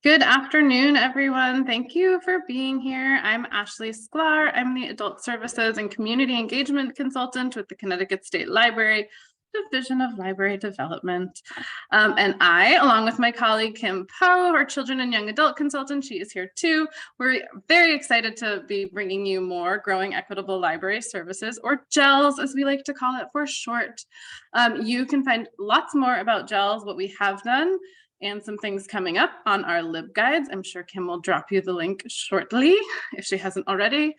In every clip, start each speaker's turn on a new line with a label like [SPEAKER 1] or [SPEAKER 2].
[SPEAKER 1] Good afternoon, everyone. Thank you for being here. I'm Ashley Sklar. I'm the Adult Services and Community Engagement Consultant with the Connecticut State Library, Division of Library Development. And I, along with my colleague Kim Poe, our Children and Young Adult Consultant, she is here too. We're very excited to be bringing you more Growing Equitable Library Services, or GELS, as we like to call it for short. You can find lots more about GELS, what we have done, and some things coming up on our LibGuides. I'm sure Kim will drop you the link shortly if she hasn't already.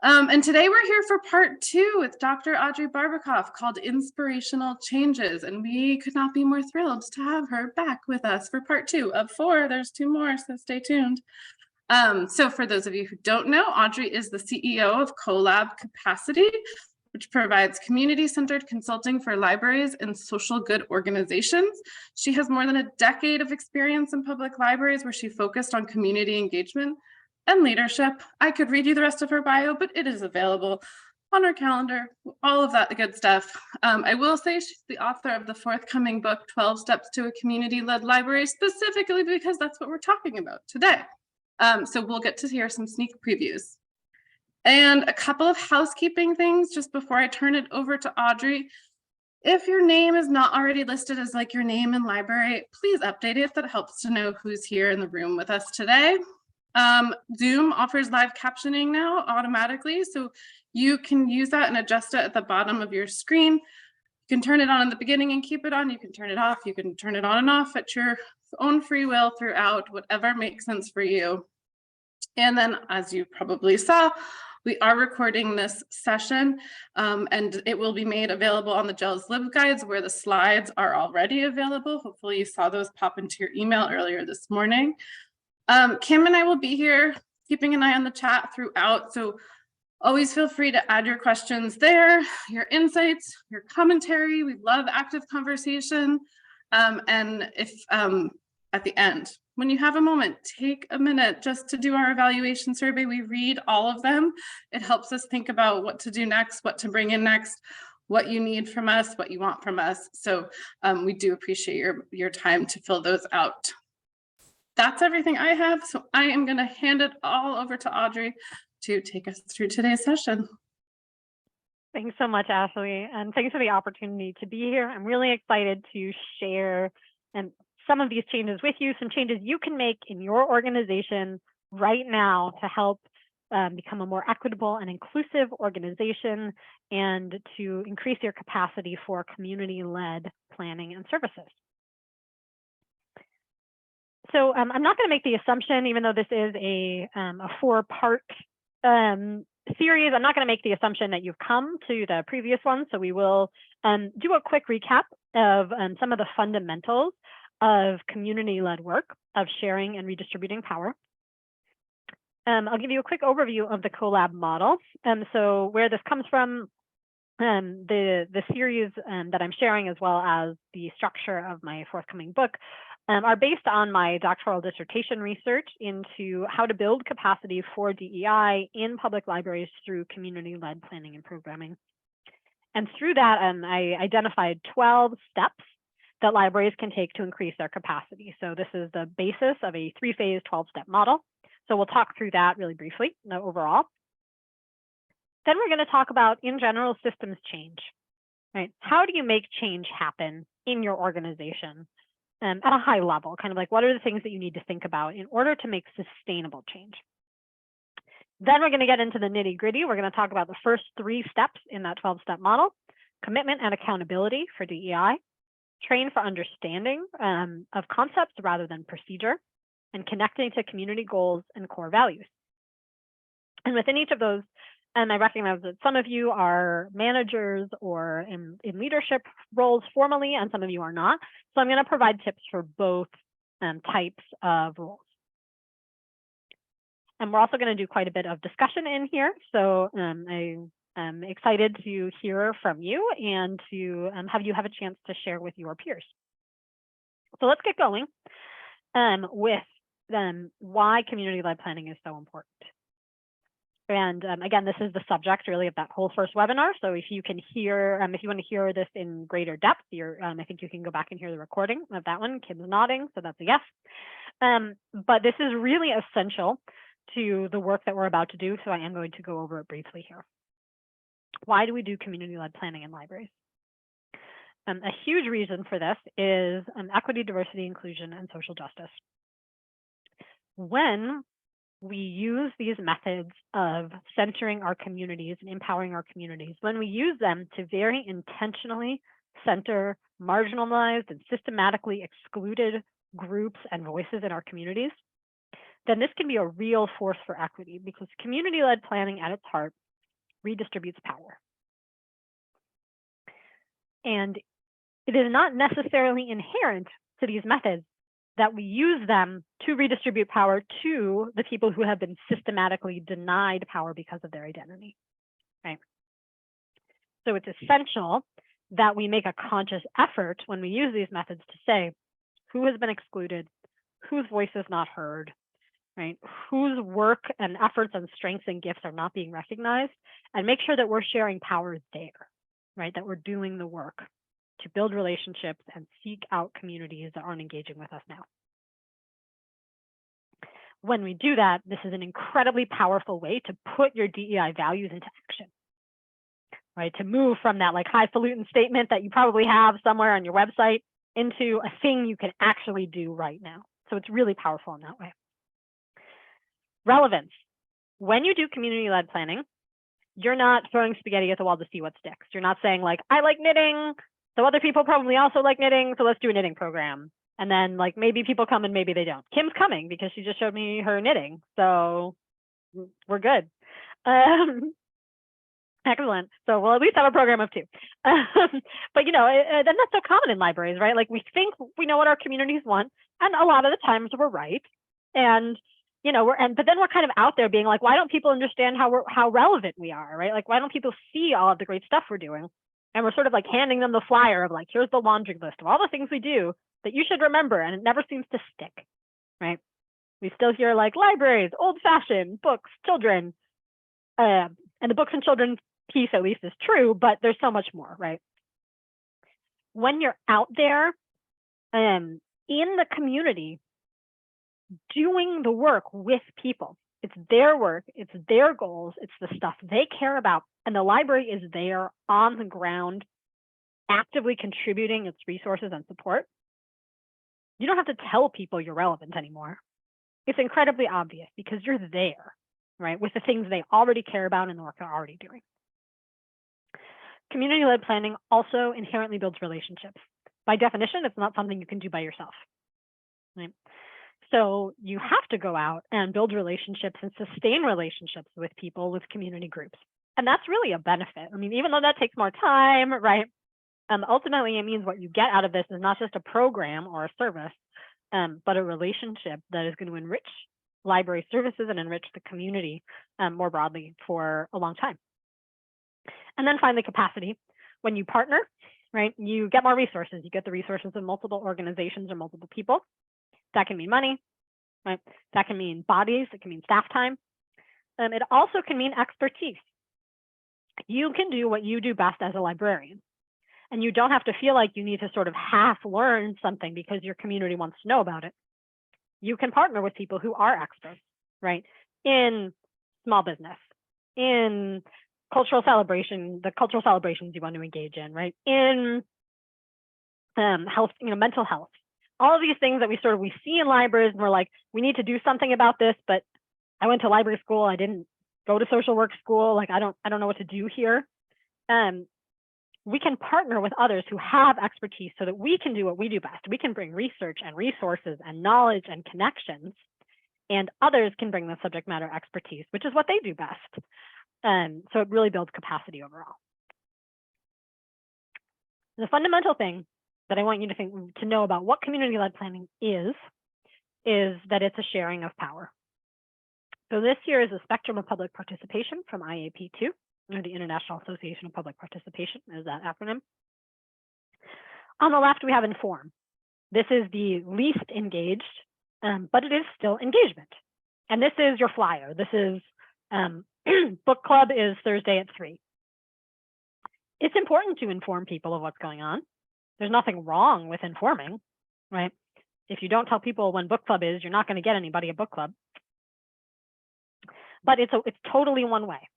[SPEAKER 1] And today we're here for part 2 with Dr. Audrey Barbakoff called Inspirational Changes. And we could not be more thrilled to have her back with us for part 2 of 4. There's 2 more, so stay tuned. So for those of you who don't know, Audrey is the CEO of CoLab Capacity, which provides community-centered consulting for libraries and social good organizations. She has more than a decade of experience in public libraries where she focused on community engagement and leadership. I could read you the rest of her bio, but it is available on her calendar, all of that good stuff. I will say she's the author of the forthcoming book, 12 Steps to a Community-Led Library, specifically because that's what we're talking about today. So we'll get to hear some sneak previews. And a couple of housekeeping things just before I turn it over to Audrey. If your name is not already listed as like your name in library, please update it. That helps to know who's here in the room with us today. Zoom offers live captioning now automatically, so you can use that and adjust it at the bottom of your screen. You can turn it on in the beginning and keep it on. You can turn it off. You can turn it on and off at your own free will throughout, whatever makes sense for you. And then, as you probably saw, we are recording this session, and it will be made available on the GELS LibGuides where the slides are already available. Hopefully you saw those pop into your email earlier this morning. Kim and I will be here keeping an eye on the chat throughout, so always feel free to add your questions there, your insights, your commentary. We love active conversation. And if at the end, when you have a moment, take a minute just to do our evaluation survey. We read all of them. It helps us think about what to do next, what to bring in next, what you need from us, what you want from us. So we do appreciate your time to fill those out. That's everything I have. So I am going to hand it all over to Audrey to take us through today's session.
[SPEAKER 2] Thanks so much, Ashley, and thanks for the opportunity to be here. I'm really excited to share some of these changes with you, some changes you can make in your organization right now to help become a more equitable and inclusive organization and to increase your capacity for community-led planning and services. So I'm not going to make the assumption, even though this is a 4-part series, I'm not going to make the assumption that you've come to the previous one. So we will do a quick recap of some of the fundamentals of community-led work, of sharing and redistributing power. I'll give you a quick overview of the CoLab model. So where this comes from, the series that I'm sharing, as well as the structure of my forthcoming book, are based on my doctoral dissertation research into how to build capacity for DEI in public libraries through community-led planning and programming. And through that, I identified 12 steps that libraries can take to increase their capacity. So this is the basis of a 3-phase 12-step model. So we'll talk through that really briefly overall. Then we're going to talk about, in general, systems change. Right? How do you make change happen in your organization at a high level? Kind of like, what are the things that you need to think about in order to make sustainable change? Then we're going to get into the nitty-gritty. We're going to talk about the first 3 steps in that 12-step model: commitment and accountability for DEI, train for understanding of concepts rather than procedure, and connecting to community goals and core values. And within each of those, I recognize that some of you are managers or in leadership roles formally, and some of you are not. So I'm going to provide tips for both types of roles. And we're also going to do quite a bit of discussion in here. So I'm excited to hear from you and to have a chance to share with your peers. So let's get going with why community-led planning is so important. And again, this is the subject really of that whole first webinar. So if you can hear, if you want to hear this in greater depth, I think you can go back and hear the recording of that one. Kim's nodding, so that's a yes. But this is really essential to the work that we're about to do. So I am going to go over it briefly here. Why do we do community-led planning in libraries? A huge reason for this is equity, diversity, inclusion, and social justice. When we use these methods of centering our communities and empowering our communities, when we use them to very intentionally center marginalized and systematically excluded groups and voices in our communities, then this can be a real force for equity, because community-led planning at its heart redistributes power. And it is not necessarily inherent to these methods that we use them to redistribute power to the people who have been systematically denied power because of their identity, right? So it's essential that we make a conscious effort when we use these methods to say who has been excluded, whose voice is not heard, right? Whose work and efforts and strengths and gifts are not being recognized, and make sure that we're sharing power there, right? That we're doing the work to build relationships and seek out communities that aren't engaging with us now. When we do that, this is an incredibly powerful way to put your DEI values into action, right? To move from that like highfalutin statement that you probably have somewhere on your website into a thing you can actually do right now. So it's really powerful in that way. Relevance. When you do community-led planning, you're not throwing spaghetti at the wall to see what sticks. You're not saying like, I like knitting, so other people probably also like knitting, so let's do a knitting program. And then like maybe people come and maybe they don't. Kim's coming because she just showed me her knitting, so we're good. Excellent. So we'll at least have a program of 2. But you know, then that's so common in libraries, right? Like we think we know what our communities want, and a lot of the times we're right. And you know, but then we're kind of out there being like, why don't people understand how relevant we are, right? Like, why don't people see all of the great stuff we're doing? And we're sort of like handing them the flyer of like, here's the laundry list of all the things we do that you should remember, and it never seems to stick, right? We still hear like libraries, old-fashioned, books, children, and the books and children piece at least is true, but there's so much more, right? When you're out there in the community doing the work with people, it's their work, it's their goals, it's the stuff they care about, and the library is there on the ground actively contributing its resources and support. You don't have to tell people you're relevant anymore. It's incredibly obvious because you're there, right, with the things they already care about and the work they're already doing. Community-led planning also inherently builds relationships. By definition, it's not something you can do by yourself, right? So you have to go out and build relationships and sustain relationships with people, with community groups. And that's really a benefit. I mean, even though that takes more time, right? Ultimately, it means what you get out of this is not just a program or a service, but a relationship that is going to enrich library services and enrich the community more broadly for a long time. And then finally, capacity. When you partner, right, you get more resources. You get the resources of multiple organizations or multiple people. That can mean money, right? That can mean bodies. It can mean staff time. It also can mean expertise. You can do what you do best as a librarian. And you don't have to feel like you need to sort of half learn something because your community wants to know about it. You can partner with people who are experts, right? In small business, in cultural celebration, the cultural celebrations you want to engage in, right? In health, mental health. All of these things that we see in libraries, and we're like, we need to do something about this, but I went to library school, I didn't go to social work school, like I don't know what to do here. We can partner with others who have expertise so that we can do what we do best. We can bring research and resources and knowledge and connections, and others can bring the subject matter expertise, which is what they do best. So it really builds capacity overall. The fundamental thing that I want you to know about what community-led planning is that it's a sharing of power. So this here is a spectrum of public participation from IAP2, or the International Association of Public Participation is that acronym. On the left, we have inform. This is the least engaged, but it is still engagement. And this is your flyer. This is Book club is Thursday at 3. It's important to inform people of what's going on. There's nothing wrong with informing, right? If you don't tell people when book club is, you're not going to get anybody at book club. But it's totally one way,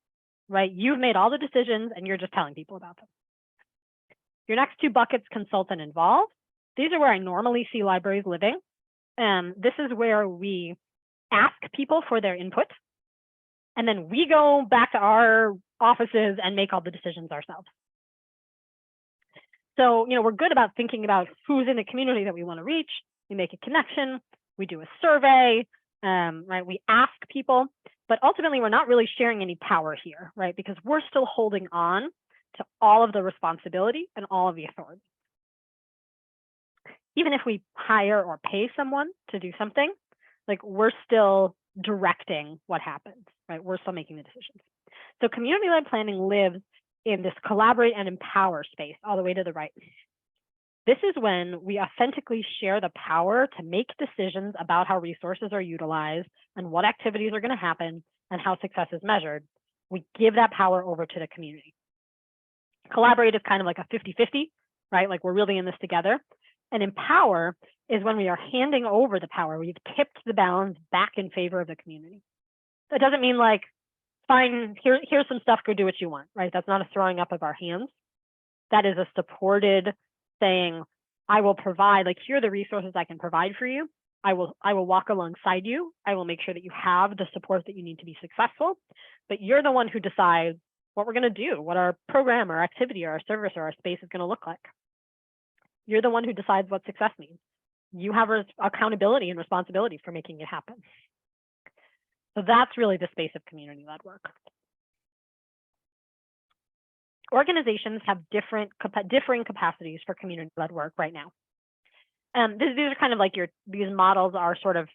[SPEAKER 2] right? You've made all the decisions and you're just telling people about them. Your next 2 buckets, consult and involve. These are where I normally see libraries living. This is where we ask people for their input. And then we go back to our offices and make all the decisions ourselves. So, we're good about thinking about who's in the community that we want to reach. We make a connection. We do a survey, right? We ask people, but ultimately we're not really sharing any power here, right? Because we're still holding on to all of the responsibility and all of the authority. Even if we hire or pay someone to do something, like we're still directing what happens, right? We're still making the decisions. So community-led planning lives in this collaborate and empower space all the way to the right. This is when we authentically share the power to make decisions about how resources are utilized and what activities are going to happen and how success is measured. We give that power over to the community. Collaborate is kind of like a 50-50, right? Like we're really in this together. And empower is when we are handing over the power. We've tipped the balance back in favor of the community. That doesn't mean like, fine, here's some stuff, go do what you want, right? That's not a throwing up of our hands. That is a supported saying, I will provide, like, here are the resources I can provide for you. I will walk alongside you. I will make sure that you have the support that you need to be successful, but you're the one who decides what we're going to do, what our program or activity or our service or our space is going to look like. You're the one who decides what success means. You have accountability and responsibility for making it happen. So that's really the space of community-led work. Organizations have differing capacities for community-led work right now. These are kind of like these models are sort of,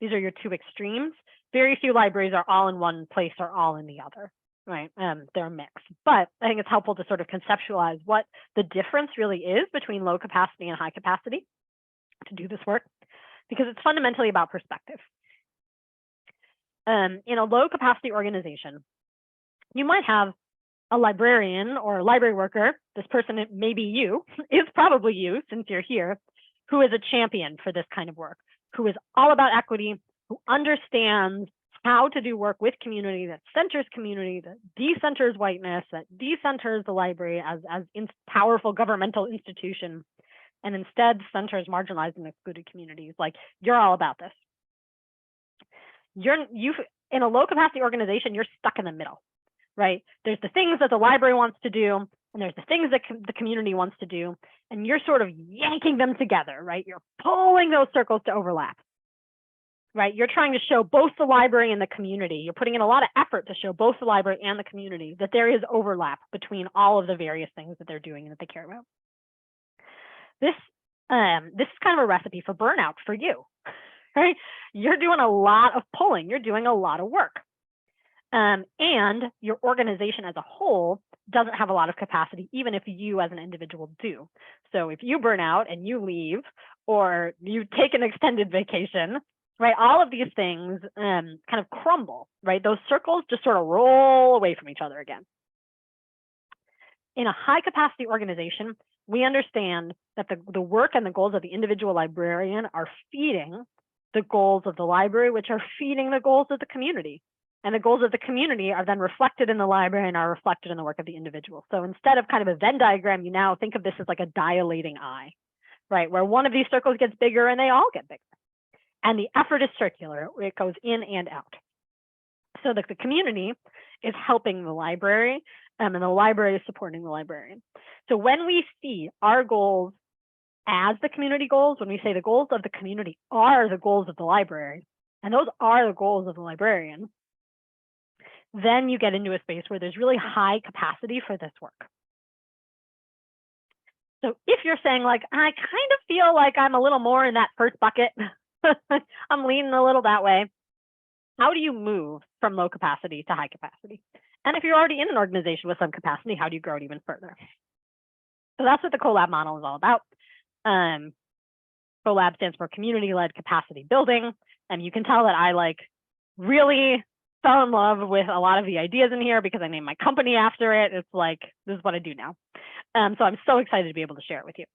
[SPEAKER 2] these are your 2 extremes. Very few libraries are all in one place or all in the other, right? They're a mix. But I think it's helpful to sort of conceptualize what the difference really is between low capacity and high capacity to do this work, because it's fundamentally about perspective. In a low capacity organization, you might have a librarian or a library worker. This person, may be you, is probably you since you're here, who is a champion for this kind of work, who is all about equity, who understands how to do work with community that centers community, that decenters whiteness, that decenters the library as powerful governmental institution, and instead centers marginalized and excluded communities. Like, you're all about this. In a low capacity organization, you're stuck in the middle, right? There's the things that the library wants to do, and there's the things that the community wants to do, and you're sort of yanking them together, right? You're pulling those circles to overlap, right? You're trying to show both the library and the community. You're putting in a lot of effort to show both the library and the community that there is overlap between all of the various things that they're doing and that they care about. This is kind of a recipe for burnout for you, right? You're doing a lot of pulling. You're doing a lot of work. And your organization as a whole doesn't have a lot of capacity, even if you as an individual do. So if you burn out and you leave, or you take an extended vacation, right, all of these things kind of crumble, right? Those circles just sort of roll away from each other again. In a high capacity organization, we understand that the work and the goals of the individual librarian are feeding the goals of the library, which are feeding the goals of the community. And the goals of the community are then reflected in the library and are reflected in the work of the individual. So instead of kind of a Venn diagram, you now think of this as like a dilating eye, right? Where one of these circles gets bigger and they all get bigger. And the effort is circular. It goes in and out. So that the community is helping the library, and the library is supporting the librarian. So when we see our goals as the community goals, when we say the goals of the community are the goals of the library, and those are the goals of the librarian, then you get into a space where there's really high capacity for this work. So if you're saying, like, I kind of feel like I'm a little more in that first bucket, I'm leaning a little that way, how do you move from low capacity to high capacity? And if you're already in an organization with some capacity, how do you grow it even further? So that's what the CoLab model is all about. CoLab stands for community-led capacity building. And you can tell that I really fell in love with a lot of the ideas in here because I named my company after it. It's like, this is what I do now. So I'm so excited to be able to share it with you.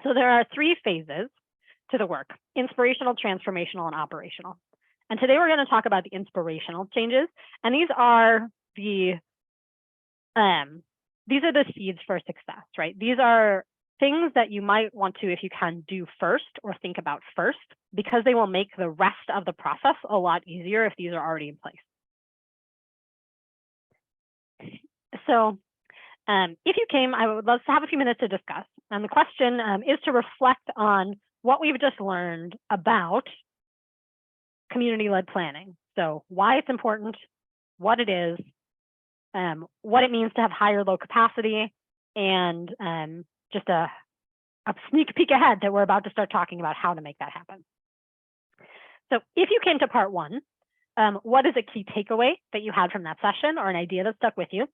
[SPEAKER 2] So there are 3 phases to the work: inspirational, transformational, and operational. And today we're going to talk about the inspirational changes. And these are the seeds for success, right? These are things that you might want to, if you can, do first or think about first, because they will make the rest of the process a lot easier if these are already in place. So if you came, I would love to have a few minutes to discuss. And the question is to reflect on what we've just learned about community-led planning. So why it's important, what it is, what it means to have high or low capacity, and just a sneak peek ahead that we're about to start talking about how to make that happen. So if you came to part 1, what is a key takeaway that you had from that session or an idea that stuck with you?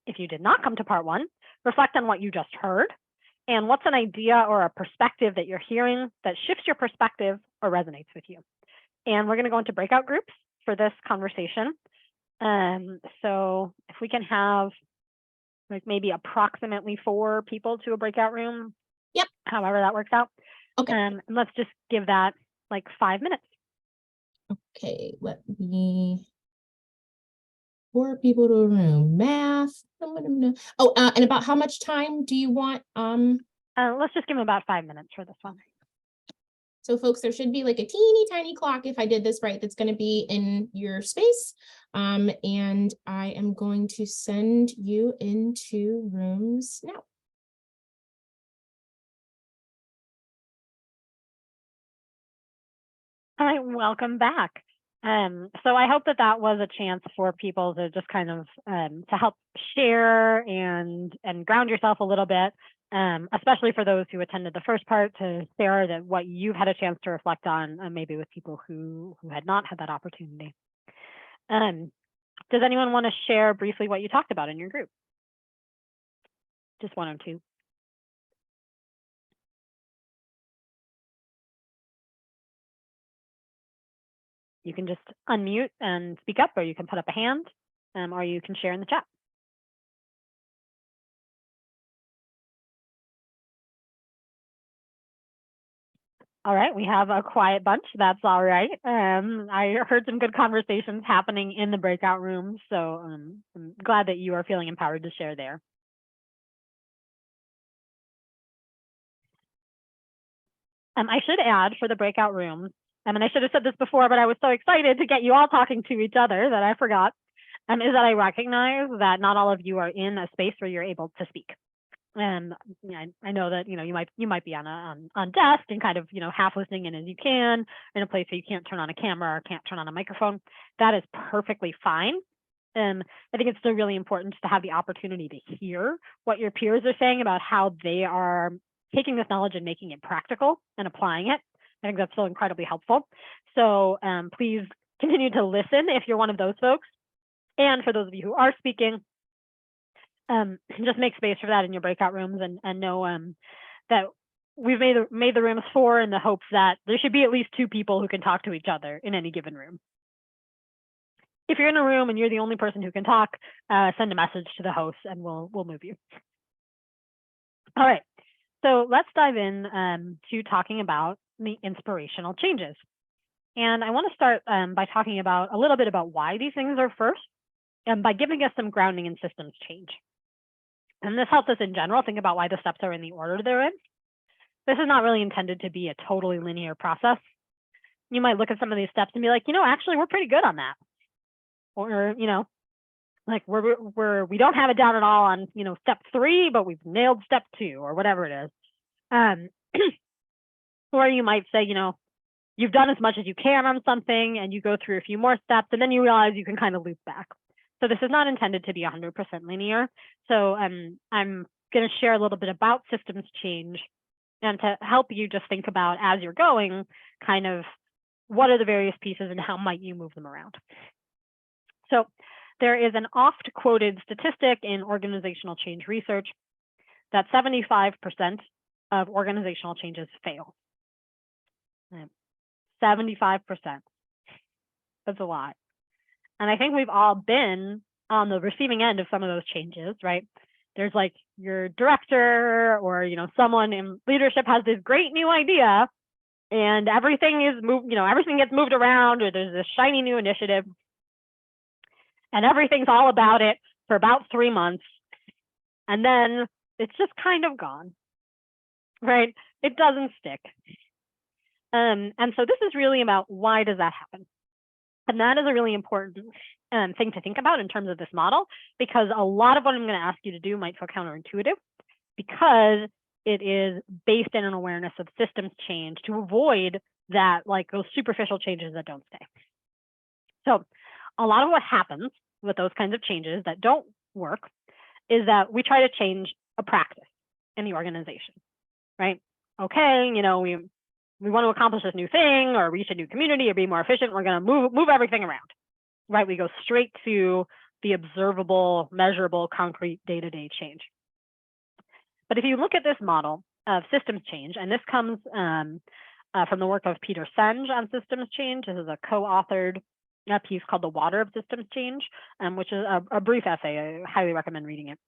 [SPEAKER 2] If you did not come to part 1, reflect on what you just heard and what's an idea or a perspective that you're hearing that shifts your perspective or resonates with you. And we're going to go into breakout groups for this conversation. So if we can have like maybe approximately 4 people to a breakout room.
[SPEAKER 3] Yep.
[SPEAKER 2] However that works out.
[SPEAKER 3] Okay.
[SPEAKER 2] And let's just give that like 5 minutes.
[SPEAKER 3] Okay, let me 4 people to a room. Math. Oh, and about how much time do you want?
[SPEAKER 2] Let's just give them about 5 minutes for this one.
[SPEAKER 3] So folks, there should be like a teeny tiny clock, if I did this right, that's going to be in your space. And I am going to send you into rooms now.
[SPEAKER 2] All right, welcome back. So I hope that was a chance for people to just kind of to help share and ground yourself a little bit, especially for those who attended the first part, to share that what you've had a chance to reflect on, maybe with people who had not had that opportunity. Does anyone want to share briefly what you talked about in your group? Just 1 or 2. You can just unmute and speak up, or you can put up a hand, or you can share in the chat. All right, we have a quiet bunch. That's all right. I heard some good conversations happening in the breakout room, so I'm glad that you are feeling empowered to share there. I should add for the breakout rooms, and I should have said this before, but I was so excited to get you all talking to each other that I forgot, is that I recognize that not all of you are in a space where you're able to speak. And I know that you might be on desk and kind of half listening in as you can, in a place where you can't turn on a camera or can't turn on a microphone. That is perfectly fine. And I think it's still really important to have the opportunity to hear what your peers are saying about how they are taking this knowledge and making it practical and applying it. I think that's still incredibly helpful. So please continue to listen if you're one of those folks. And for those of you who are speaking, just make space for that in your breakout rooms, and know that we've made the rooms 4 in the hopes that there should be at least 2 people who can talk to each other in any given room. If you're in a room and you're the only person who can talk, send a message to the host and we'll move you. All right, so let's dive in to talking about the inspirational changes. And I want to start by talking about a little bit about why these things are first, and by giving us some grounding in systems change. And this helps us in general think about why the steps are in the order they're in. This is not really intended to be a totally linear process. You might look at some of these steps and be like, actually, we're pretty good on that. Or, like we don't have it down at all on, step 3, but we've nailed step 2 or whatever it is. Or you might say, you've done as much as you can on something and you go through a few more steps and then you realize you can kind of loop back. So this is not intended to be 100% linear. So I'm going to share a little bit about systems change and to help you just think about, as you're going, kind of what are the various pieces and how might you move them around. So there is an oft quoted statistic in organizational change research that 75% of organizational changes fail. 75%. That's a lot. And I think we've all been on the receiving end of some of those changes, right? There's like your director or, someone in leadership has this great new idea and everything is moved, everything gets moved around, or there's this shiny new initiative and everything's all about it for about 3 months. And then it's just kind of gone, right? It doesn't stick. And so this is really about why does that happen? And that is a really important thing to think about in terms of this model, because a lot of what I'm going to ask you to do might feel counterintuitive because it is based in an awareness of systems change to avoid that, like those superficial changes that don't stay. So a lot of what happens with those kinds of changes that don't work is that we try to change a practice in the organization, right? Okay, we want to accomplish this new thing or reach a new community or be more efficient. We're going to move everything around, right? We go straight to the observable, measurable, concrete day-to-day change. But if you look at this model of systems change, and this comes from the work of Peter Senge on systems change. This is a co-authored piece called The Water of Systems Change, which is a brief essay. I highly recommend reading it.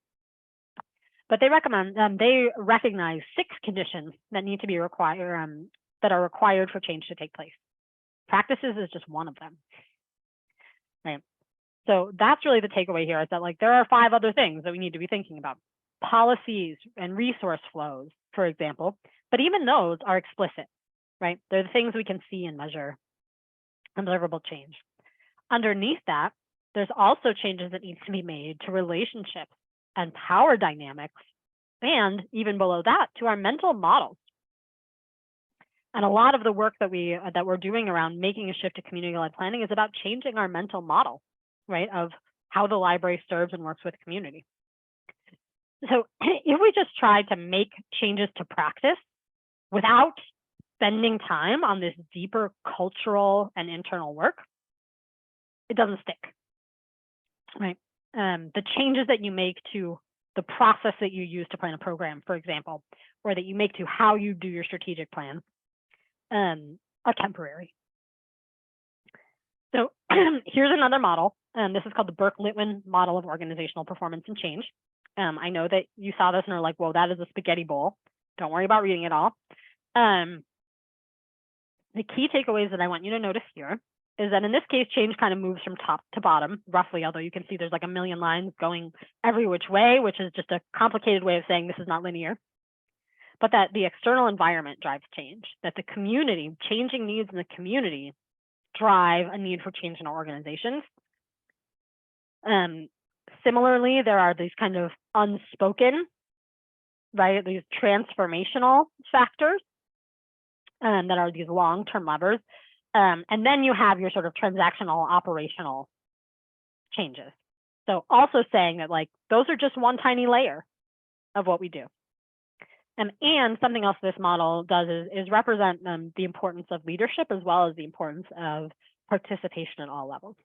[SPEAKER 2] But they recognize 6 conditions that need to be required, that are required for change to take place. Practices is just one of them, right? So that's really the takeaway here, is that like there are 5 other things that we need to be thinking about. Policies and resource flows, for example, but even those are explicit, right? They're the things we can see and measure, observable change. Underneath that, there's also changes that need to be made to relationships and power dynamics, and even below that, to our mental models. And a lot of the work that we're doing around making a shift to community-led planning is about changing our mental model, right, of how the library serves and works with community. So if we just try to make changes to practice without spending time on this deeper cultural and internal work, it doesn't stick, right? The changes that you make to the process that you use to plan a program, for example, or that you make to how you do your strategic plan, are temporary. So here's another model. This is called the Burke-Litwin model of organizational performance and change. I know that you saw this and are like, whoa, that is a spaghetti bowl. Don't worry about reading it all. The key takeaways that I want you to notice here is that in this case, change kind of moves from top to bottom, roughly, although you can see there's like a million lines going every which way, which is just a complicated way of saying this is not linear. But that the external environment drives change, that the community, changing needs in the community drive a need for change in our organizations. Similarly, there are these kind of unspoken, right, these transformational factors that are these long-term levers. And then you have your sort of transactional operational changes. So also saying that like those are just one tiny layer of what we do. And something else this model does is represent the importance of leadership as well as the importance of participation at all levels.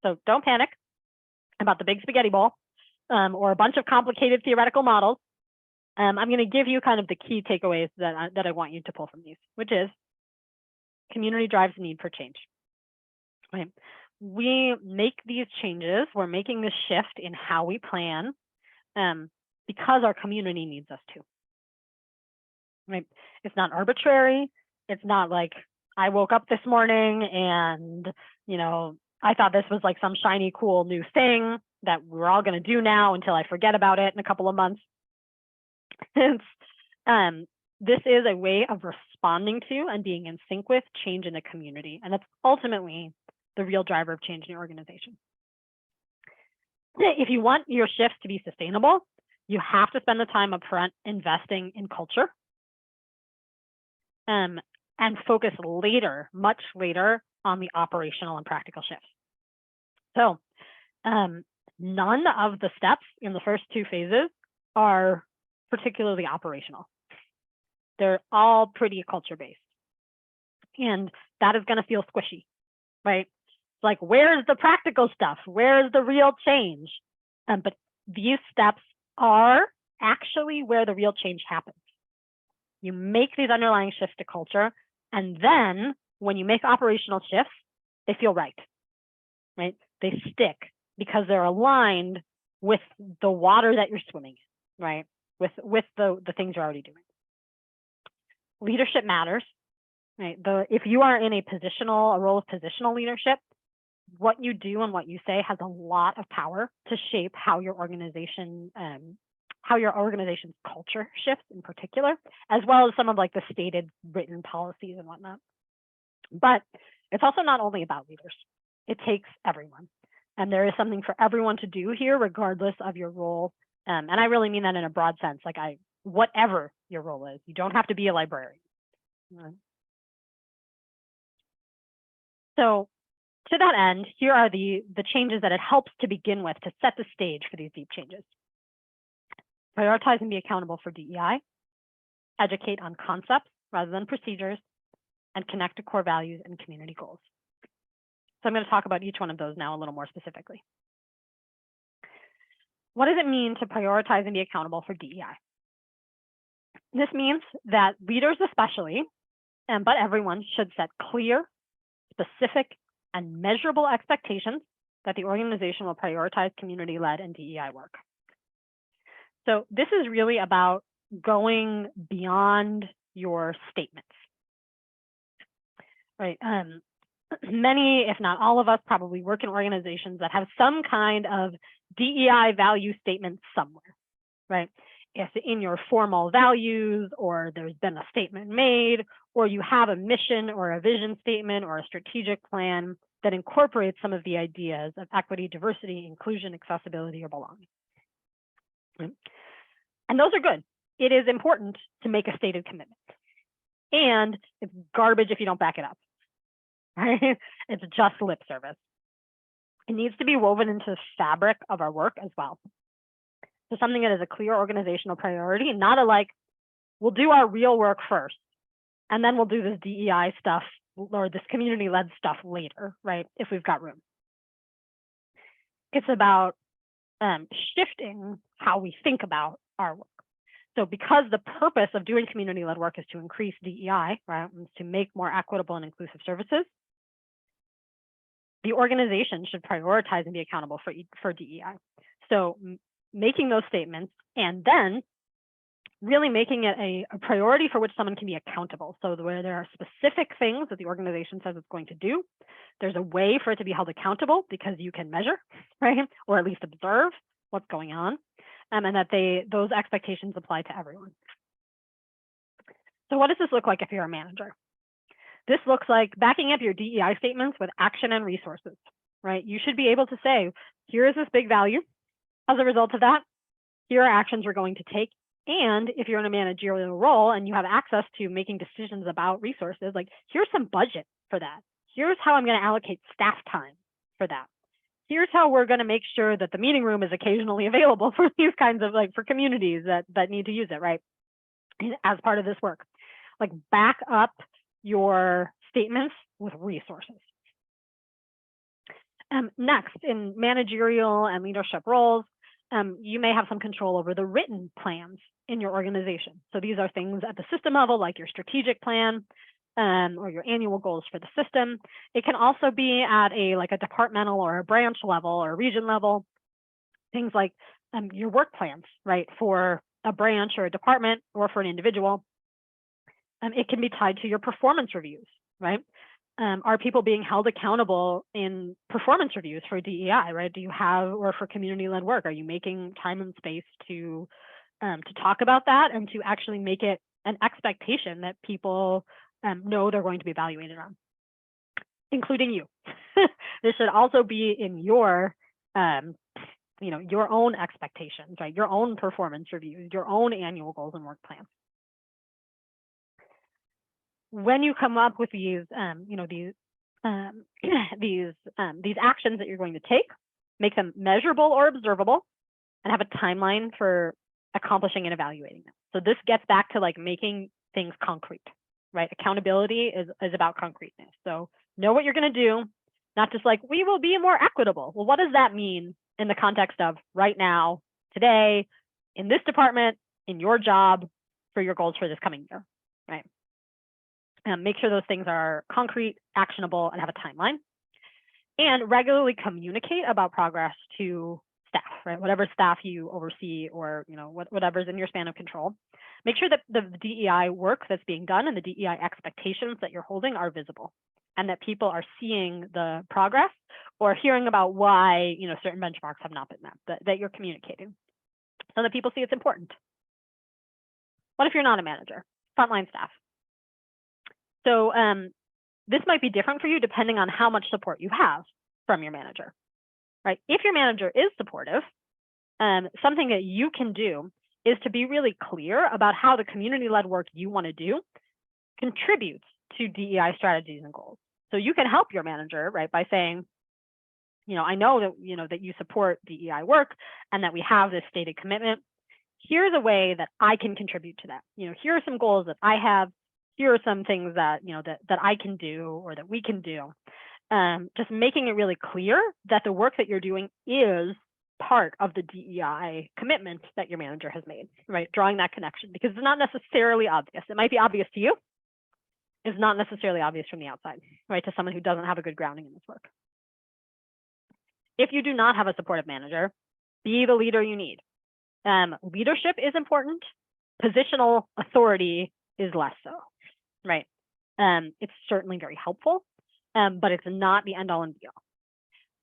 [SPEAKER 2] So don't panic about the big spaghetti bowl or a bunch of complicated theoretical models. I'm going to give you kind of the key takeaways that I want you to pull from these, which is community drives the need for change. Right? We make these changes. We're making this shift in how we plan because our community needs us to. Right? It's not arbitrary. It's not like I woke up this morning and, I thought this was like some shiny, cool new thing that we're all going to do now until I forget about it in a couple of months. This is a way of responding to and being in sync with change in the community. And that's ultimately the real driver of change in your organization. If you want your shifts to be sustainable, you have to spend the time up front investing in culture and focus later, much later, on the operational and practical shifts. So none of the steps in the first 2 phases are particularly operational. They're all pretty culture-based. And that is going to feel squishy, right? It's like, where's the practical stuff? Where's the real change? But these steps are actually where the real change happens. You make these underlying shifts to culture, and then when you make operational shifts, they feel right? they stick because they're aligned with the water that you're swimming in, right? With the things you're already doing. Leadership matters, right? If you are in a role of positional leadership, what you do and what you say has a lot of power to shape how your organization's culture shifts in particular, as well as some of like the stated written policies and whatnot. But it's also not only about leaders. It takes everyone. And there is something for everyone to do here, regardless of your role. And I really mean that in a broad sense, like whatever your role is. You don't have to be a librarian. So to that end, here are the changes that it helps to begin with to set the stage for these deep changes. Prioritize and be accountable for DEI. Educate on concepts rather than procedures, and connect to core values and community goals. So I'm going to talk about each one of those now a little more specifically. What does it mean to prioritize and be accountable for DEI? This means that leaders especially, but everyone, should set clear, specific, and measurable expectations that the organization will prioritize community-led and DEI work. So this is really about going beyond your statements, right? Many, if not all of us, probably work in organizations that have some kind of DEI value statement somewhere, right? If in your formal values, or there's been a statement made, or you have a mission or a vision statement or a strategic plan that incorporates some of the ideas of equity, diversity, inclusion, accessibility, or belonging. Right? And those are good. It is important to make a stated commitment. And it's garbage if you don't back it up. Right? It's just lip service. It needs to be woven into the fabric of our work as well. So something that is a clear organizational priority, not a like, we'll do our real work first, and then we'll do this DEI stuff or this community-led stuff later, right? If we've got room. It's about shifting how we think about our work. So because the purpose of doing community-led work is to increase DEI, right, and to make more equitable and inclusive services, the organization should prioritize and be accountable for DEI. So making those statements and then really making it a priority for which someone can be accountable. So where there are specific things that the organization says it's going to do, there's a way for it to be held accountable because you can measure, right? Or at least observe what's going on, and that those expectations apply to everyone. So what does this look like if you're a manager? This looks like backing up your DEI statements with action and resources, right? You should be able to say, here is this big value. As a result of that, here are actions we're going to take. And if you're in a managerial role and you have access to making decisions about resources, like here's some budget for that. Here's how I'm going to allocate staff time for that. Here's how we're going to make sure that the meeting room is occasionally available for these kinds of for communities that need to use it, right? As part of this work, like back up your statements with resources. Next, in managerial and leadership roles, you may have some control over the written plans in your organization. So these are things at the system level, like your strategic plan or your annual goals for the system. It can also be at a departmental or a branch level or a region level, things like your work plans, right, for a branch or a department or for an individual. It can be tied to your performance reviews, right? Are people being held accountable in performance reviews for DEI, right? Do you have, or for community-led work, are you making time and space to talk about that and to actually make it an expectation that people know they're going to be evaluated on, including you? This should also be in your, your own expectations, right? Your own performance reviews, your own annual goals and work plans. When you come up with these, these actions that you're going to take, make them measurable or observable, and have a timeline for accomplishing and evaluating them. So this gets back to making things concrete, right? Accountability is about concreteness. So know what you're going to do, not just we will be more equitable. Well, what does that mean in the context of right now, today, in this department, in your job, for your goals for this coming year, right? Make sure those things are concrete, actionable, and have a timeline. and regularly communicate about progress to staff, right? Whatever staff you oversee, or whatever's in your span of control. Make sure that the DEI work that's being done and the DEI expectations that you're holding are visible, and that people are seeing the progress or hearing about why certain benchmarks have not been met, that you're communicating, so that people see it's important. What if you're not a manager? Frontline staff. So this might be different for you depending on how much support you have from your manager, right? If your manager is supportive, something that you can do is to be really clear about how the community-led work you want to do contributes to DEI strategies and goals. So you can help your manager, right, by saying, I know that that you support DEI work and that we have this stated commitment. Here's a way that I can contribute to that. Here are some goals that I have. Here are some things that that I can do, or that we can do. Just making it really clear that the work that you're doing is part of the DEI commitment that your manager has made, right? Drawing that connection, because it's not necessarily obvious. It might be obvious to you. It's not necessarily obvious from the outside, right? To someone who doesn't have a good grounding in this work. If you do not have a supportive manager, be the leader you need. Leadership is important. Positional authority is less so, right? It's certainly very helpful, but it's not the end all and be all.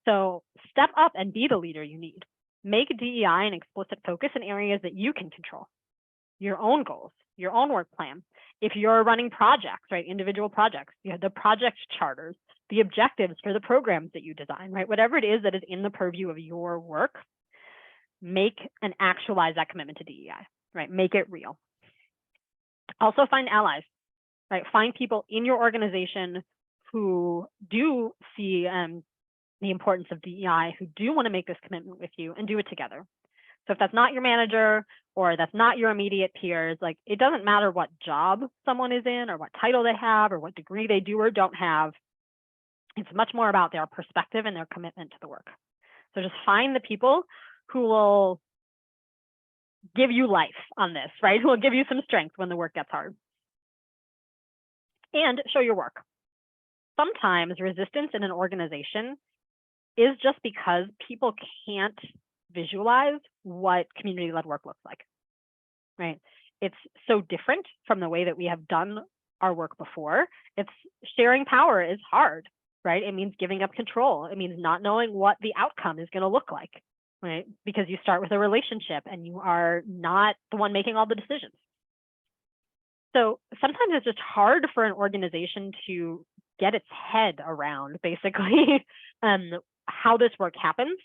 [SPEAKER 2] So step up and be the leader you need. Make DEI an explicit focus in areas that you can control. Your own goals, your own work plan. If you're running projects, right, individual projects, you have the project charters, the objectives for the programs that you design, right? Whatever it is that is in the purview of your work, make and actualize that commitment to DEI, right? Make it real. Also find allies, right? Find people in your organization who do see the importance of DEI, who do want to make this commitment with you, and do it together. So if that's not your manager, or that's not your immediate peers, like, it doesn't matter what job someone is in, or what title they have, or what degree they do or don't have. It's much more about their perspective and their commitment to the work. So just find the people who will give you life on this, right? Who will give you some strength when the work gets hard. And show your work. Sometimes resistance in an organization is just because people can't visualize what community-led work looks like, right? It's so different from the way that we have done our work before. It's sharing power is hard, right? It means giving up control. It means not knowing what the outcome is going to look like, right? Because you start with a relationship and you are not the one making all the decisions. So sometimes it's just hard for an organization to get its head around basically how this work happens.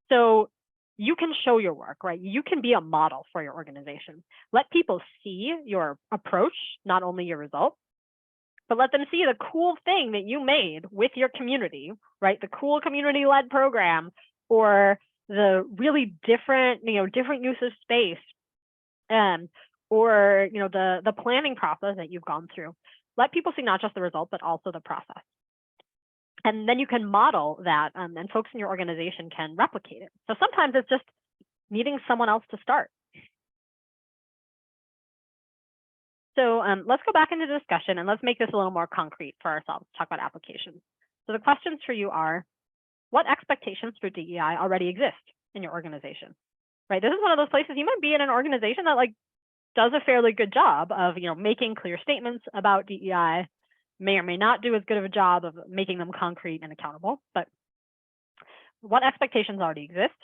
[SPEAKER 2] So you can show your work, right? You can be a model for your organization. Let people see your approach, not only your results, but let them see the cool thing that you made with your community, right? The cool community-led program, or the really different, different use of space, or the planning process that you've gone through. Let people see not just the result, but also the process. And then you can model that, and folks in your organization can replicate it. So sometimes it's just needing someone else to start. So let's go back into the discussion, and let's make this a little more concrete for ourselves, talk about applications. So the questions for you are, what expectations for DEI already exist in your organization? Right, this is one of those places you might be in an organization that does a fairly good job of making clear statements about DEI, may or may not do as good of a job of making them concrete and accountable, but what expectations already exist?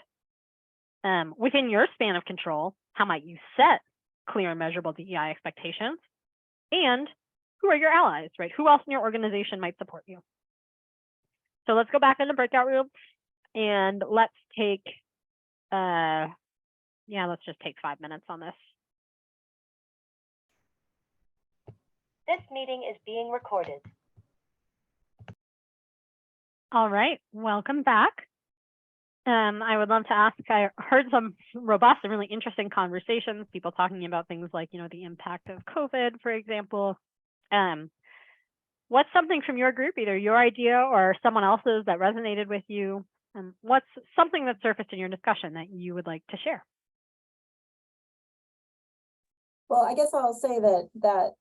[SPEAKER 2] Within your span of control, how might you set clear and measurable DEI expectations? And who are your allies, right? Who else in your organization might support you? So let's go back into breakout room, and let's take, let's just take 5 minutes on this.
[SPEAKER 4] This meeting is being recorded.
[SPEAKER 2] All right, welcome back. I would love to ask, I heard some robust and really interesting conversations, people talking about things like, the impact of COVID, for example. What's something from your group, either your idea or someone else's, that resonated with you? What's something that surfaced in your discussion that you would like to share?
[SPEAKER 5] Well, I guess I'll say that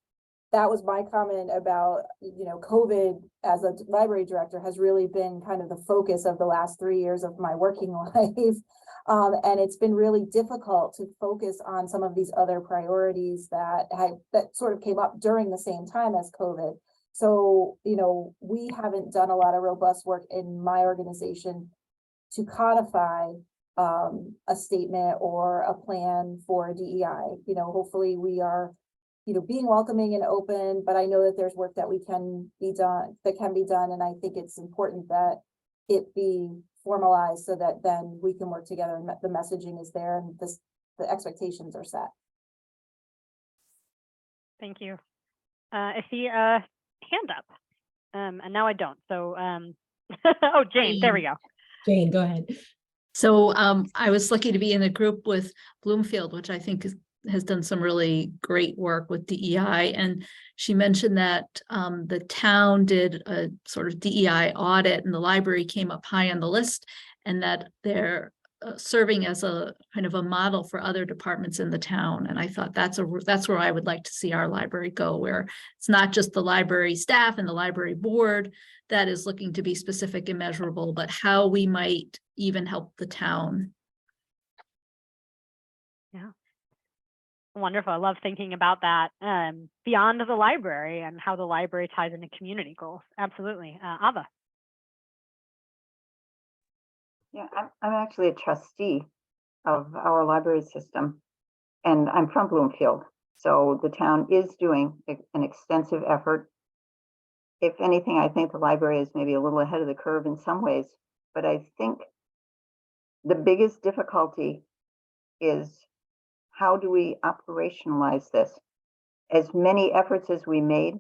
[SPEAKER 5] that was my comment about, COVID as a library director has really been kind of the focus of the last 3 years of my working life. And it's been really difficult to focus on some of these other priorities that sort of came up during the same time as COVID. So, we haven't done a lot of robust work in my organization to codify a statement or a plan for DEI. Hopefully we are, being welcoming and open, but I know that there's work that can be done, and I think it's important that it be formalized so that then we can work together and the messaging is there and the expectations are set.
[SPEAKER 2] Thank you. I see a hand up, and now I don't. So, oh, Jane, there we go.
[SPEAKER 3] Jane, go ahead.
[SPEAKER 6] So I was lucky to be in a group with Bloomfield, which I think has done some really great work with DEI. And she mentioned that the town did a sort of DEI audit and the library came up high on the list, and that they're serving as a kind of a model for other departments in the town. And I thought that's where I would like to see our library go, where it's not just the library staff and the library board that is looking to be specific and measurable, but how we might even help the town.
[SPEAKER 2] Yeah. Wonderful. I love thinking about that beyond the library and how the library ties into community goals. Absolutely. Ava.
[SPEAKER 7] Yeah, I'm actually a trustee of our library system, and I'm from Bloomfield. So the town is doing an extensive effort. If anything, I think the library is maybe a little ahead of the curve in some ways, but I think the biggest difficulty is how do we operationalize this? As many efforts as we made,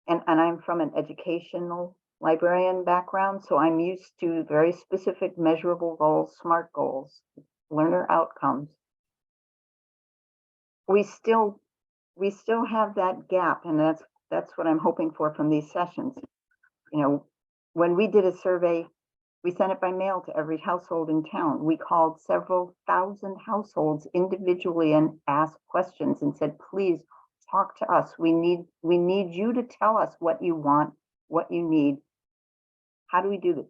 [SPEAKER 7] and I'm from an educational librarian background, so I'm used to very specific measurable goals, SMART goals, learner outcomes. We still have that gap, and that's what I'm hoping for from these sessions. When we did a survey, we sent it by mail to every household in town. We called several thousand households individually and asked questions and said, please talk to us. We need you to tell us what you want, what you need. How do we do this?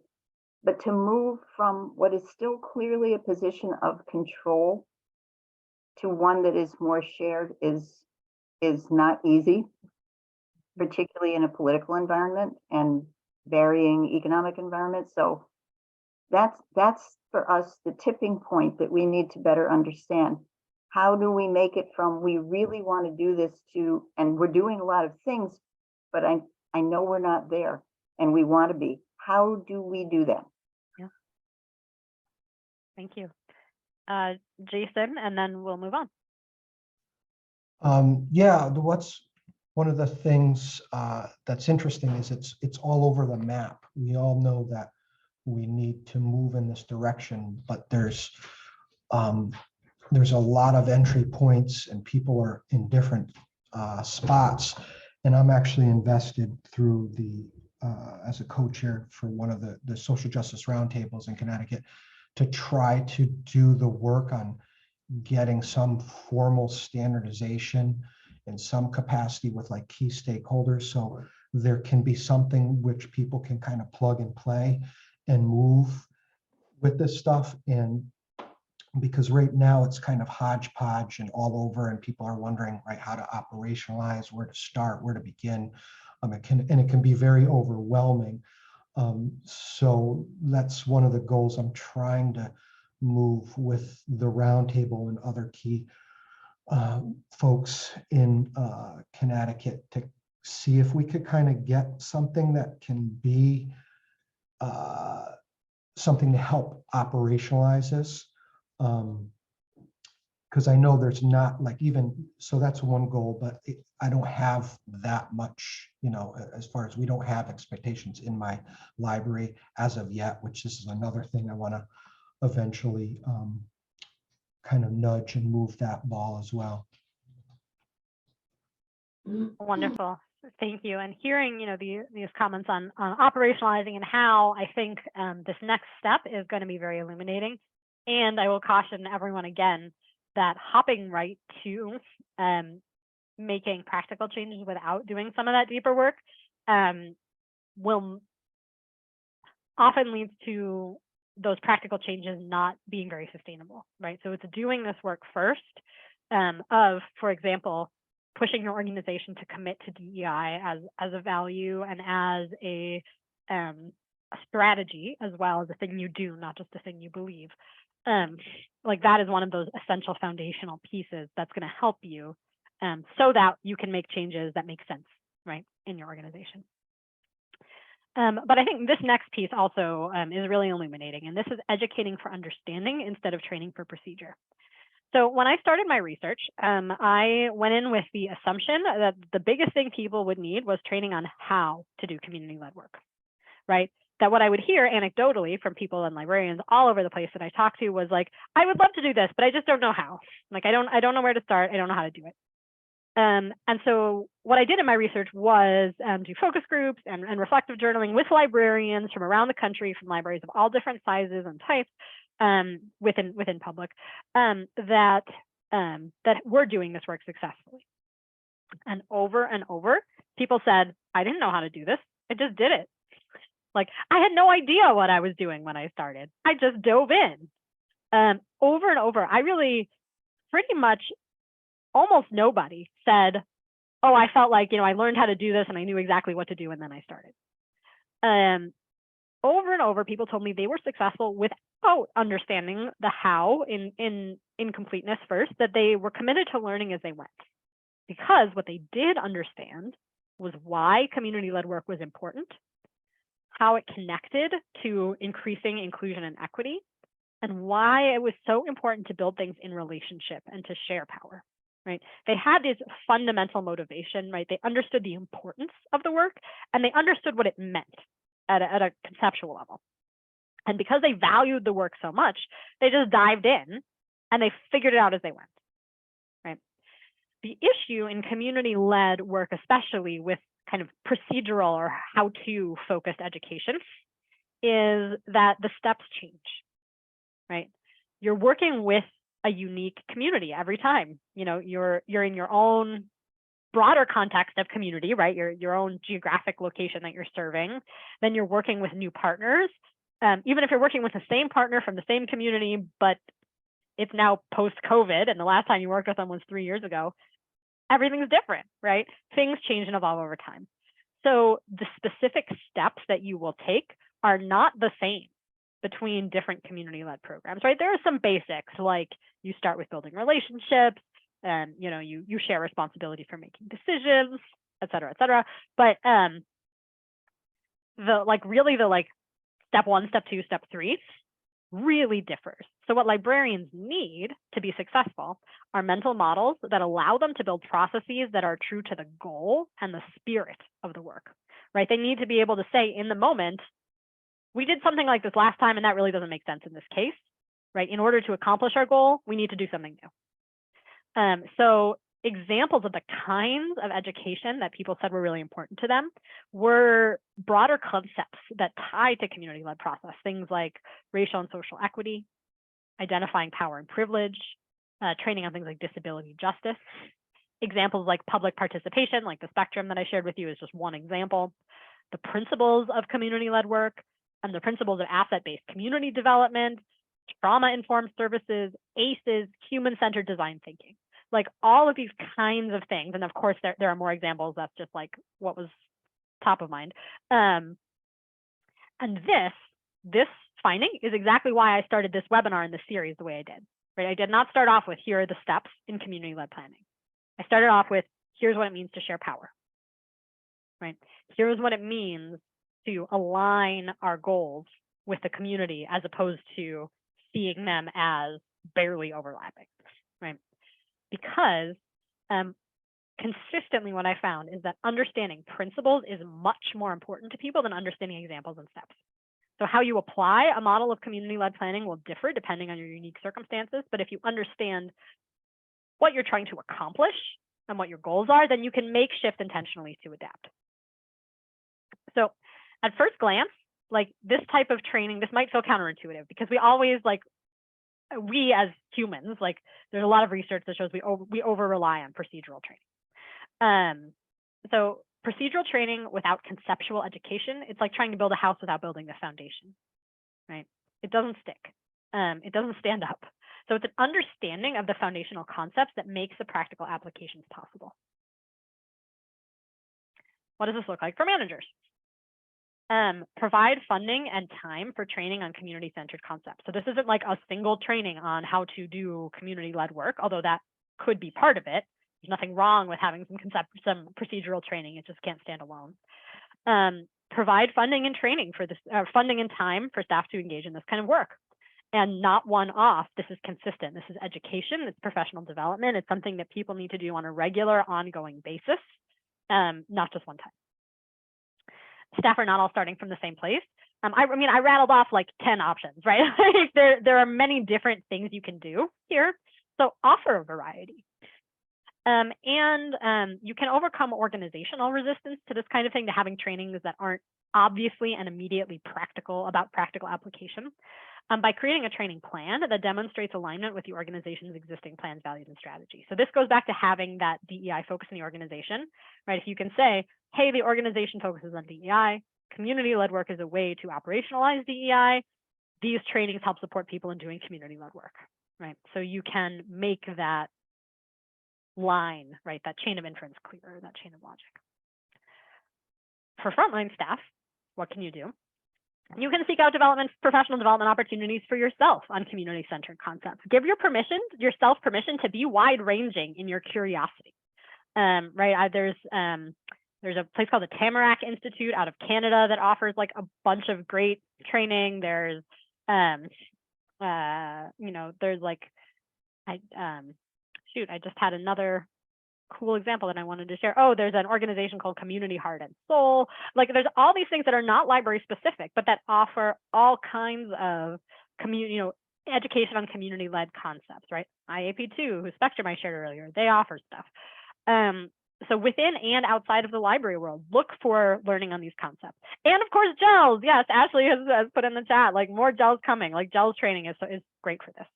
[SPEAKER 7] But to move from what is still clearly a position of control to one that is more shared is not easy, particularly in a political environment and varying economic environment. So that's for us the tipping point that we need to better understand. How do we make it from we really want to do this to, and we're doing a lot of things, but I know we're not there and we want to be. How do we do that?
[SPEAKER 2] Yeah. Thank you. Jason, and then we'll move on.
[SPEAKER 8] Yeah, what's one of the things that's interesting is it's all over the map. We all know that we need to move in this direction, but there's a lot of entry points and people are in different spots. And I'm actually invested through as a co-chair for one of the social justice roundtables in Connecticut to try to do the work on getting some formal standardization in some capacity with like key stakeholders. So there can be something which people can kind of plug and play and move with this stuff. And because right now it's kind of hodgepodge and all over and people are wondering, right, how to operationalize, where to start, where to begin. It can be very overwhelming. So that's one of the goals I'm trying to move with the roundtable and other key folks in Connecticut to see if we could kind of get something that can be something to help operationalize this. Because I know there's not like so that's one goal, but I don't have that much, as far as we don't have expectations in my library as of yet, which this is another thing I want to eventually kind of nudge and move that ball as well.
[SPEAKER 2] Wonderful. Thank you. And hearing, these comments on operationalizing and how I think this next step is going to be very illuminating. And I will caution everyone again that hopping right to making practical changes without doing some of that deeper work will often leads to those practical changes not being very sustainable, right? So it's doing this work first of, for example, pushing your organization to commit to DEI as a value and as a strategy, as well as a thing you do, not just a thing you believe. Like that is one of those essential foundational pieces that's going to help you so that you can make changes that make sense, right, in your organization. But I think this next piece also is really illuminating, and this is educating for understanding instead of training for procedure. So when I started my research, I went in with the assumption that the biggest thing people would need was training on how to do community-led work, right? That what I would hear anecdotally from people and librarians all over the place that I talked to was like, I would love to do this, but I just don't know how. Like, I don't know where to start. I don't know how to do it. And so what I did in my research was do focus groups and reflective journaling with librarians from around the country, from libraries of all different sizes and types within public that were doing this work successfully. And over, people said, I didn't know how to do this. I just did it. Like, I had no idea what I was doing when I started. I just dove in. Over and over, I really pretty much almost nobody said, oh, I felt like, I learned how to do this and I knew exactly what to do and then I started. Over and over, people told me they were successful without understanding the how in completeness first, that they were committed to learning as they went. Because what they did understand was why community-led work was important, how it connected to increasing inclusion and equity, and why it was so important to build things in relationship and to share power. Right? They had this fundamental motivation, right? They understood the importance of the work and they understood what it meant at a conceptual level. And because they valued the work so much, they just dived in and they figured it out as they went, right? The issue in community-led work, especially with kind of procedural or how-to focused education, is that the steps change, right? You're working with a unique community every time. You're in your own broader context of community, right? Your own geographic location that you're serving. Then you're working with new partners. Even if you're working with the same partner from the same community, but it's now post-COVID and the last time you worked with them was 3 years ago, everything's different, right? Things change and evolve over time. So the specific steps that you will take are not the same between different community-led programs, right? There are some basics, like you start with building relationships, and you share responsibility for making decisions, et cetera, et cetera. But the step 1, step 2, step 3 really differs. So what librarians need to be successful are mental models that allow them to build processes that are true to the goal and the spirit of the work, right? They need to be able to say in the moment, we did something like this last time and that really doesn't make sense in this case, right? In order to accomplish our goal, we need to do something new. So examples of the kinds of education that people said were really important to them were broader concepts that tie to community-led process, things like racial and social equity, identifying power and privilege, training on things like disability justice. Examples like public participation, like the spectrum that I shared with you is just one example. The principles of community-led work, and the principles of asset-based community development, trauma-informed services, ACEs, human-centered design thinking. Like all of these kinds of things. And of course, there are more examples. That's just like what was top of mind. And this finding is exactly why I started this webinar in this series the way I did. Right? I did not start off with, here are the steps in community-led planning. I started off with, here's what it means to share power. Right? Here's what it means to align our goals with the community as opposed to seeing them as barely overlapping, right? Because consistently what I found is that understanding principles is much more important to people than understanding examples and steps. So how you apply a model of community-led planning will differ depending on your unique circumstances, but if you understand what you're trying to accomplish and what your goals are, then you can make shift intentionally to adapt. So at first glance, like this type of training, this might feel counterintuitive because we always we as humans, like there's a lot of research that shows we over rely on procedural training. So procedural training without conceptual education, it's like trying to build a house without building the foundation, right? It doesn't stick. It doesn't stand up. So it's an understanding of the foundational concepts that makes the practical applications possible. What does this look like for managers? Provide funding and time for training on community-centered concepts. So this isn't like a single training on how to do community-led work, although that could be part of it. There's nothing wrong with having some procedural training. It just can't stand alone. Provide funding and training for this, funding and time for staff to engage in this kind of work. And not one-off. This is consistent. This is education. It's professional development. It's something that people need to do on a regular, ongoing basis, not just one time. Staff are not all starting from the same place. I mean, I rattled off like 10 options, right? there are many different things you can do here. So offer a variety. You can overcome organizational resistance to this kind of thing, to having trainings that aren't obviously and immediately practical about practical application, by creating a training plan that demonstrates alignment with the organization's existing plans, values, and strategies. So this goes back to having that DEI focus in the organization, right? If you can say, hey, the organization focuses on DEI, community-led work is a way to operationalize DEI, these trainings help support people in doing community-led work, right? So you can make that line, right, that chain of inference clearer, that chain of logic. For frontline staff, what can you do? You can seek out professional development opportunities for yourself on community-centered concepts. Give yourself permission to be wide-ranging in your curiosity. Right? There's a place called the Tamarack Institute out of Canada that offers like a bunch of great training. There's, there's like, I just had another cool example that I wanted to share. Oh, there's an organization called Community Heart and Soul. Like there's all these things that are not library specific, but that offer all kinds of education on community-led concepts, right? IAP2, whose Spectrum I shared earlier, they offer stuff. So within and outside of the library world, look for learning on these concepts. And of course, GELS. Yes, Ashley has put in the chat, like more GELS coming, like GELS training is great for this.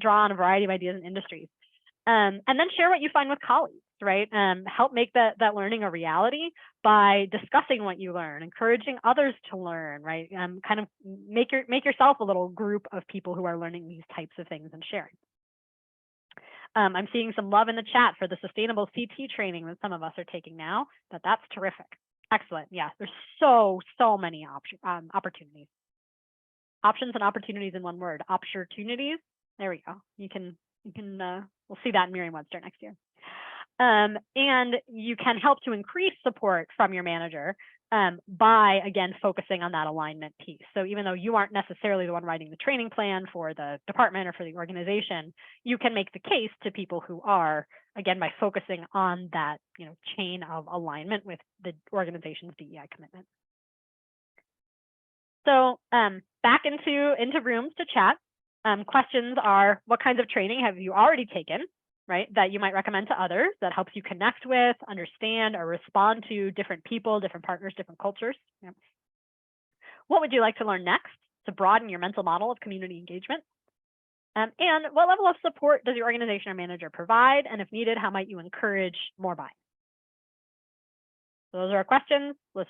[SPEAKER 2] Draw on a variety of ideas and industries. And then share what you find with colleagues, right? Help make that learning a reality by discussing what you learn, encouraging others to learn, right? Kind of make yourself a little group of people who are learning these types of things and sharing. I'm seeing some love in the chat for the sustainable CT training that some of us are taking now. That's terrific. Excellent. Yeah, there's so many opportunities. Options and opportunities in one word. Opportunities. There we go. We'll see that in Merriam-Webster next year. And you can help to increase support from your manager by, again, focusing on that alignment piece. So even though you aren't necessarily the one writing the training plan for the department or for the organization, you can make the case to people who are, again, by focusing on that chain of alignment with the organization's DEI commitment. So back into rooms to chat. Questions are, what kinds of training have you already taken, right, that you might recommend to others that helps you connect with, understand, or respond to different people, different partners, different cultures? Yeah. What would you like to learn next to broaden your mental model of community engagement? And what level of support does your organization or manager provide? And if needed, how might you encourage more buy-in? So those are our questions. We'll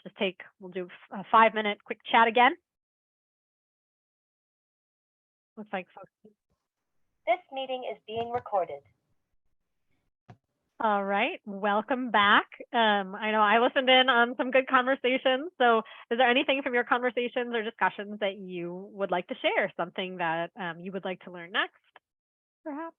[SPEAKER 2] do a 5-minute quick chat again. Looks like folks.
[SPEAKER 4] This meeting is being recorded.
[SPEAKER 2] All right, welcome back. I know I listened in on some good conversations. So is there anything from your conversations or discussions that you would like to share? Something that you would like to learn next, perhaps?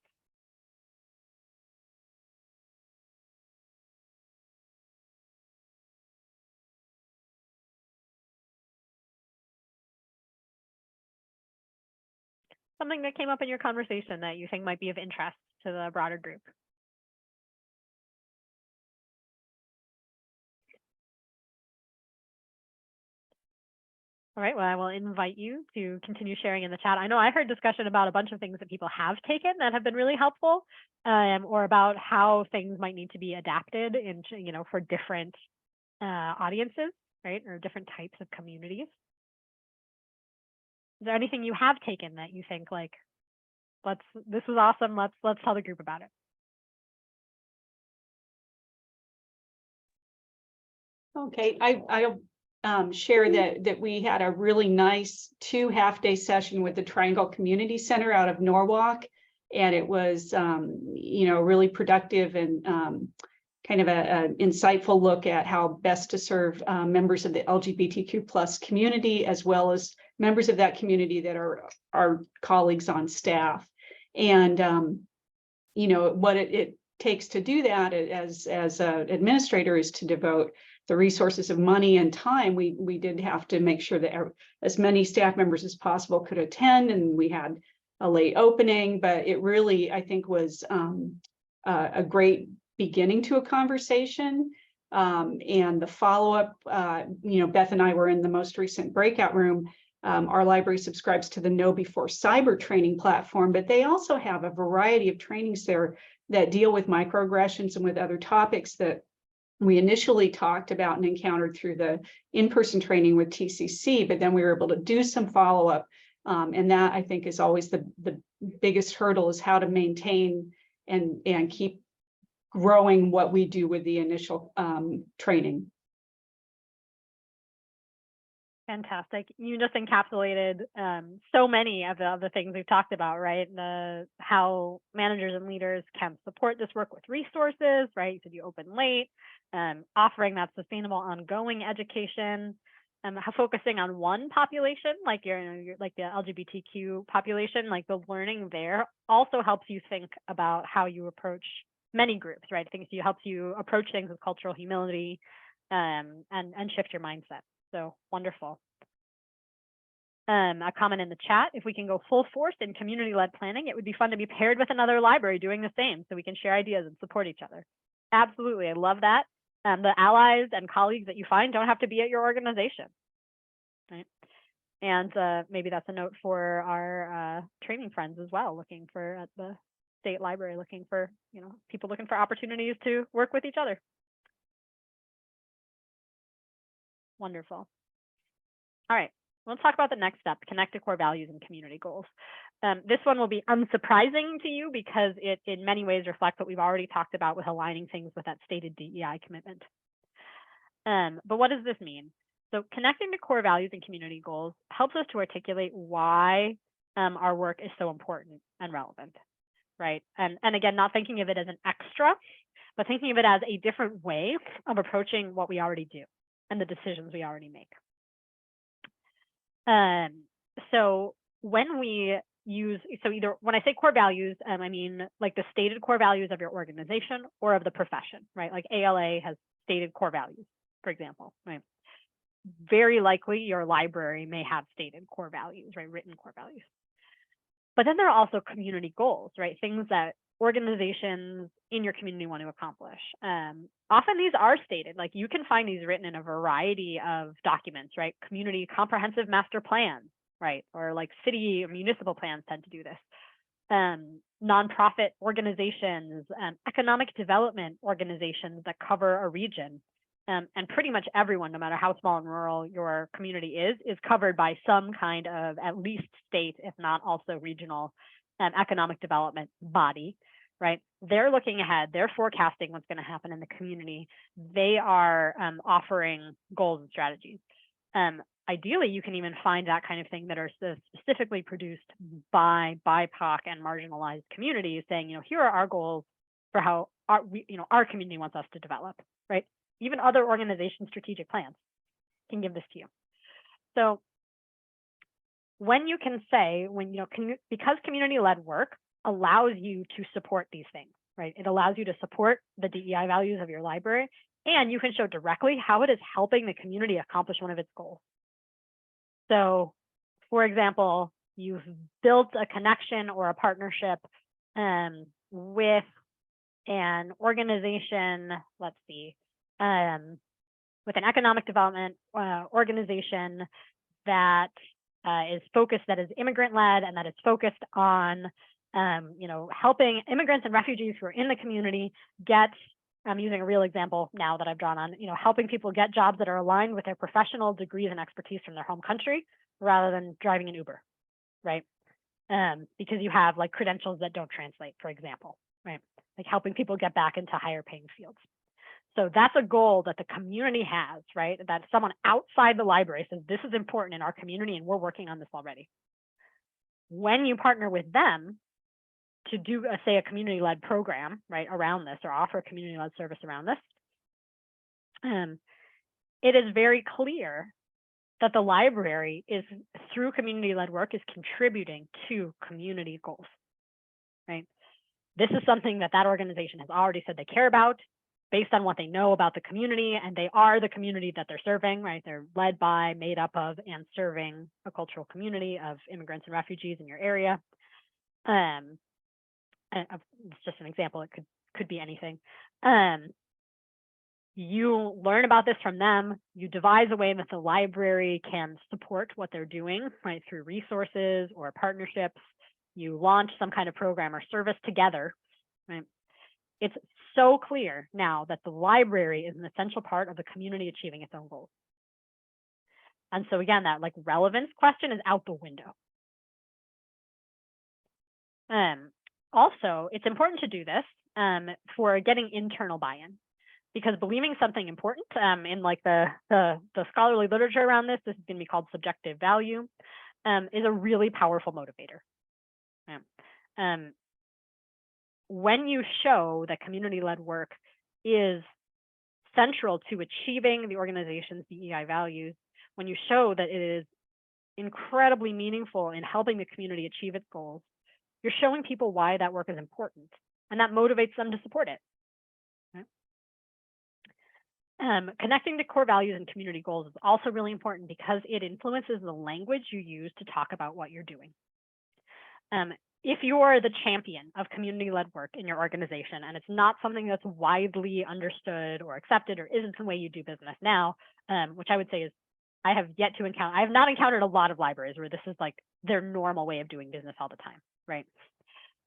[SPEAKER 2] Something that came up in your conversation that you think might be of interest to the broader group? All right, well, I will invite you to continue sharing in the chat. I know I heard discussion about a bunch of things that people have taken that have been really helpful, or about how things might need to be adapted into, for different audiences, right, or different types of communities. Is there anything you have taken that you think like, this was awesome, let's tell the group about it?
[SPEAKER 9] Okay, I'll share that we had a really nice 2 half-day session with the Triangle Community Center out of Norwalk. And it was, really productive and kind of an insightful look at how best to serve members of the LGBTQ plus community, as well as members of that community that are our colleagues on staff. And, what it takes to do that as an administrator is to devote the resources of money and time. We did have to make sure that as many staff members as possible could attend, and we had a late opening, but it really, I think, was a great beginning to a conversation. And the follow-up, Beth and I were in the most recent breakout room. Our library subscribes to the Know Before Cyber training platform, but they also have a variety of trainings there that deal with microaggressions and with other topics that we initially talked about and encountered through the in-person training with TCC, but then we were able to do some follow-up. And that, I think, is always the biggest hurdle, is how to maintain and keep growing what we do with the initial training.
[SPEAKER 2] Fantastic. You just encapsulated so many of the things we've talked about, right? How managers and leaders can support this work with resources, right? So you open late, offering that sustainable ongoing education, how focusing on one population, like like the LGBTQ population, like the learning there also helps you think about how you approach many groups, right? Things helps you approach things with cultural humility and shift your mindset. So wonderful. A comment in the chat: if we can go full force in community-led planning, it would be fun to be paired with another library doing the same, so we can share ideas and support each other. Absolutely, I love that. The allies and colleagues that you find don't have to be at your organization, right? And maybe that's a note for our training friends as well, looking for at the state library, looking for people looking for opportunities to work with each other. Wonderful. All right, let's talk about the next step: connect to core values and community goals. This one will be unsurprising to you because it in many ways reflects what we've already talked about with aligning things with that stated DEI commitment. But what does this mean? So connecting to core values and community goals helps us to articulate why our work is so important and relevant, right? And again, not thinking of it as an extra, but thinking of it as a different way of approaching what we already do and the decisions we already make. So when we use, either when I say core values, I mean like the stated core values of your organization or of the profession, right? Like ALA has stated core values, for example, right? Very likely your library may have stated core values, right? Written core values. But then there are also community goals, right? Things that organizations in your community want to accomplish. Often these are stated, like you can find these written in a variety of documents, right? Community comprehensive master plans, right? Or like city or municipal plans tend to do this. Nonprofit organizations, economic development organizations that cover a region. And pretty much everyone, no matter how small and rural your community is covered by some kind of at least state, if not also regional economic development body, right? They're looking ahead, they're forecasting what's going to happen in the community. They are offering goals and strategies. Ideally, you can even find that kind of thing that are specifically produced by BIPOC and marginalized communities, saying, here are our goals for how our community wants us to develop, right? Even other organizations' strategic plans can give this to you. So when you can say, because community-led work allows you to support these things, right? It allows you to support the DEI values of your library, and you can show directly how it is helping the community accomplish one of its goals. So, for example, you've built a connection or a partnership with an organization, let's see, with an economic development organization that is focused, that is immigrant-led, and that is focused on, helping immigrants and refugees who are in the community get, I'm using a real example now that I've drawn on, helping people get jobs that are aligned with their professional degrees and expertise from their home country, rather than driving an Uber, right? Because you have like credentials that don't translate, for example, right? Like helping people get back into higher paying fields. So that's a goal that the community has, right? That someone outside the library says, this is important in our community and we're working on this already. When you partner with them to do, say, a community-led program, right, around this, or offer a community-led service around this, it is very clear that the library is, through community-led work, is contributing to community goals, right? This is something that that organization has already said they care about based on what they know about the community, and they are the community that they're serving, right? They're led by, made up of, and serving a cultural community of immigrants and refugees in your area. And it's just an example, it could be anything. You learn about this from them, you devise a way that the library can support what they're doing, right, through resources or partnerships. You launch some kind of program or service together, right? It's so clear now that the library is an essential part of the community achieving its own goals. And so again, that like relevance question is out the window. Also, it's important to do this for getting internal buy-in, because believing something important in like the scholarly literature around this is going to be called subjective value, is a really powerful motivator. When you show that community-led work is central to achieving the organization's DEI values, when you show that it is incredibly meaningful in helping the community achieve its goals, you're showing people why that work is important, and that motivates them to support it. Connecting to core values and community goals is also really important because it influences the language you use to talk about what you're doing. If you're the champion of community-led work in your organization and it's not something that's widely understood or accepted or isn't the way you do business now, which I would say is, I have not encountered a lot of libraries where this is like their normal way of doing business all the time, right?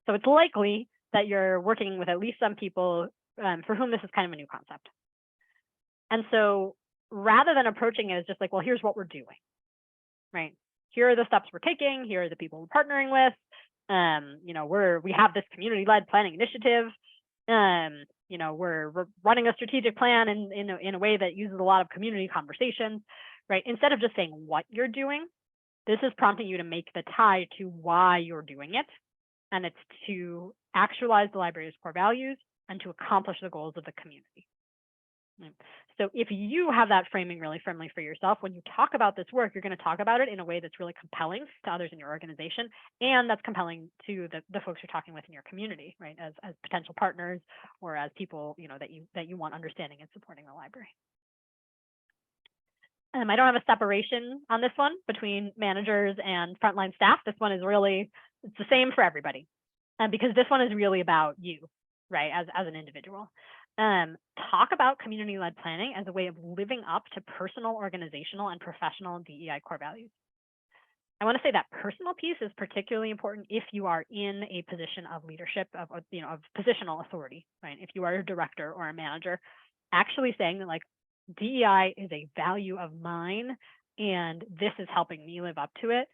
[SPEAKER 2] So it's likely that you're working with at least some people for whom this is kind of a new concept. And so rather than approaching it as just like, well, here's what we're doing, right? Here are the steps we're taking. Here are the people we're partnering with. We have this community-led planning initiative. We're running a strategic plan in a way that uses a lot of community conversations, right? Instead of just saying what you're doing, this is prompting you to make the tie to why you're doing it. And it's to actualize the library's core values and to accomplish the goals of the community. So if you have that framing really firmly for yourself, when you talk about this work, you're going to talk about it in a way that's really compelling to others in your organization, and that's compelling to the folks you're talking with in your community, right? As potential partners or as people, that you want understanding and supporting the library. I don't have a separation on this one between managers and frontline staff. This one is really, it's the same for everybody, because this one is really about you, right? As an individual. Talk about community-led planning as a way of living up to personal, organizational, and professional DEI core values. I want to say that personal piece is particularly important if you are in a position of leadership, of positional authority, right? If you are a director or a manager, actually saying that like DEI is a value of mine and this is helping me live up to it,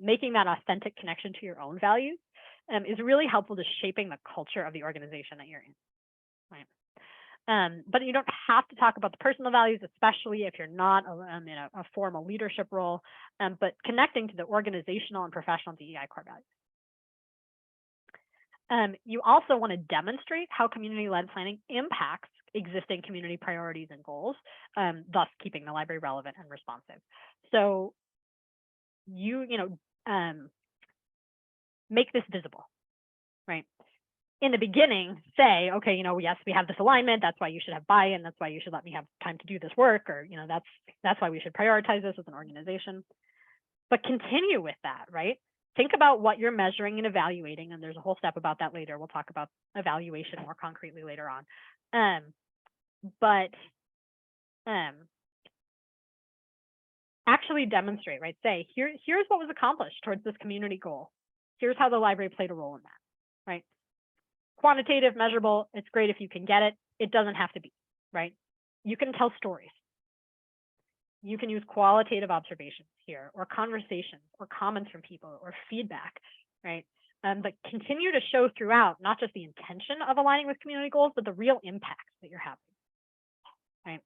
[SPEAKER 2] making that authentic connection to your own values is really helpful to shaping the culture of the organization that you're in, right? But you don't have to talk about the personal values, especially if you're not in a formal leadership role, but connecting to the organizational and professional DEI core values. You also want to demonstrate how community-led planning impacts existing community priorities and goals, thus keeping the library relevant and responsive. So make this visible, right? In the beginning, say, okay, yes, we have this alignment. That's why you should have buy-in. That's why you should let me have time to do this work, or that's why we should prioritize this as an organization. But continue with that, right? Think about what you're measuring and evaluating, and there's a whole step about that later. We'll talk about evaluation more concretely later on. Actually demonstrate, right? Say, here's what was accomplished towards this community goal. Here's how the library played a role in that, right? Quantitative, measurable, it's great if you can get it. It doesn't have to be, right? You can tell stories. You can use qualitative observations here, or conversations, or comments from people, or feedback, right? But continue to show throughout, not just the intention of aligning with community goals, but the real impact that you're having. right?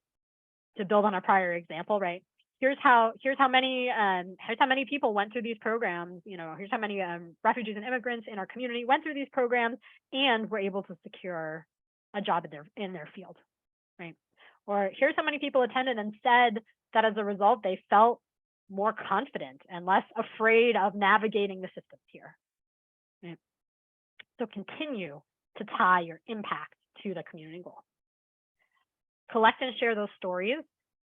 [SPEAKER 2] To build on a prior example, right? Here's how many people went through these programs. You know, here's how many refugees and immigrants in our community went through these programs and were able to secure a job in their field, right? Or here's how many people attended and said that as a result they felt more confident and less afraid of navigating the systems here. Right? So continue to tie your impact to the community goal. Collect and share those stories.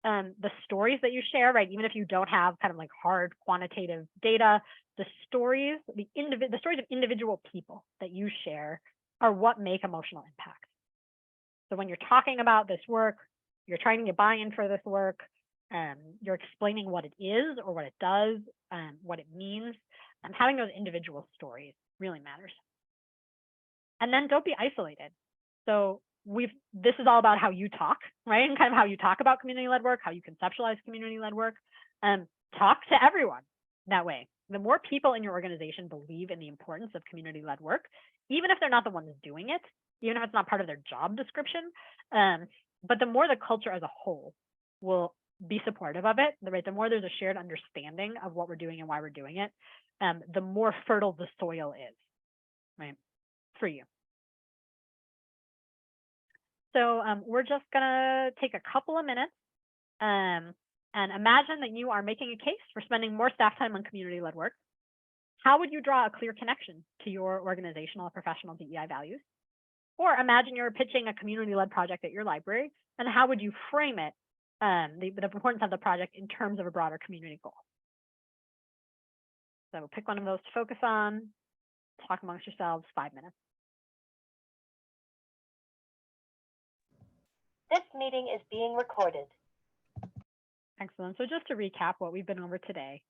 [SPEAKER 2] The stories that you share, right? Even if you don't have kind of like hard quantitative data, the stories of individual people that you share are what make emotional impact. So when you're talking about this work, you're trying to get buy-in for this work, you're explaining what it is or what it does, what it means, and having those individual stories really matters. And then don't be isolated. So this is all about how you talk, right? And kind of how you talk about community-led work, how you conceptualize community-led work. Talk to everyone that way. The more people in your organization believe in the importance of community-led work, even if they're not the ones doing it, even if it's not part of their job description, but the more the culture as a whole will be supportive of it, right? The more there's a shared understanding of what we're doing and why we're doing it, the more fertile the soil is, right, for you. So we're just gonna take a couple of minutes and imagine that you are making a case for spending more staff time on community-led work. How would you draw a clear connection to your organizational or professional DEI values? Or imagine you're pitching a community-led project at your library, and how would you frame it, the importance of the project in terms of a broader community goal? So pick one of those to focus on, talk amongst yourselves, 5 minutes.
[SPEAKER 4] This meeting is being recorded.
[SPEAKER 2] Excellent. So just to recap what we've been over today,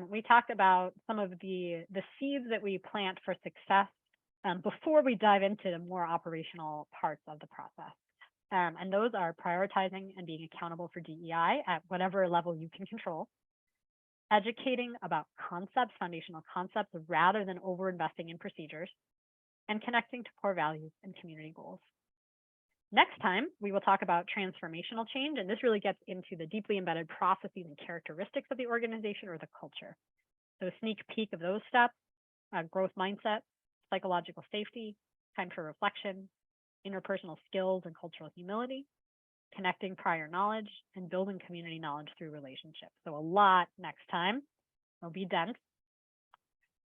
[SPEAKER 2] we talked about some of the seeds that we plant for success before we dive into the more operational parts of the process. And those are prioritizing and being accountable for DEI at whatever level you can control, educating about concepts, foundational concepts, rather than over-investing in procedures, and connecting to core values and community goals. Next time, we will talk about transformational change, and this really gets into the deeply embedded processes and characteristics of the organization or the culture. So a sneak peek of those steps, growth mindset, psychological safety, time for reflection, interpersonal skills and cultural humility, connecting prior knowledge, and building community knowledge through relationships. So a lot next time. It'll be dense.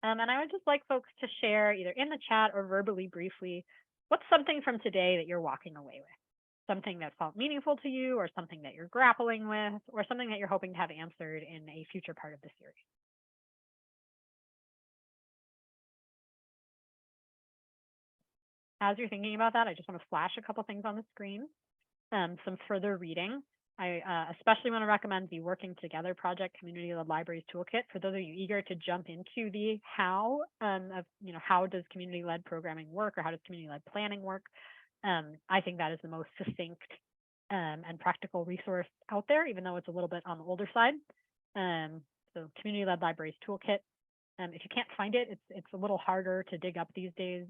[SPEAKER 2] And I would just like folks to share either in the chat or verbally briefly, what's something from today that you're walking away with? Something that felt meaningful to you, or something that you're grappling with, or something that you're hoping to have answered in a future part of the series. As you're thinking about that, I just want to flash a couple things on the screen. Some further reading. I especially want to recommend the Working Together Project Community-Led Libraries Toolkit for those of you eager to jump into the how of, how does community-led programming work, or how does community-led planning work. I think that is the most succinct and practical resource out there, even though it's a little bit on the older side. So Community-Led Libraries Toolkit. If you can't find it, it's a little harder to dig up these days.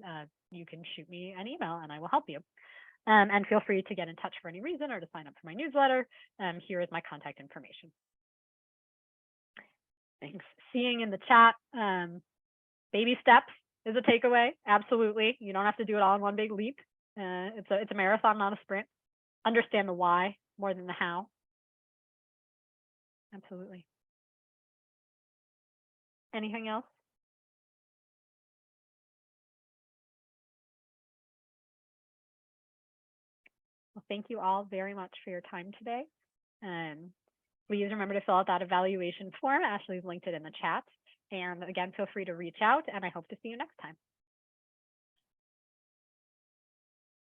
[SPEAKER 2] You can shoot me an email and I will help you. And feel free to get in touch for any reason or to sign up for my newsletter. Here is my contact information. Thanks. Seeing in the chat, baby steps is a takeaway. Absolutely. You don't have to do it all in one big leap. It's a marathon, not a sprint. Understand the why more than the how. Absolutely. Anything else? Well, thank you all very much for your time today. Please remember to fill out that evaluation form. Ashley's linked it in the chat. And again, feel free to reach out, and I hope to see you next time.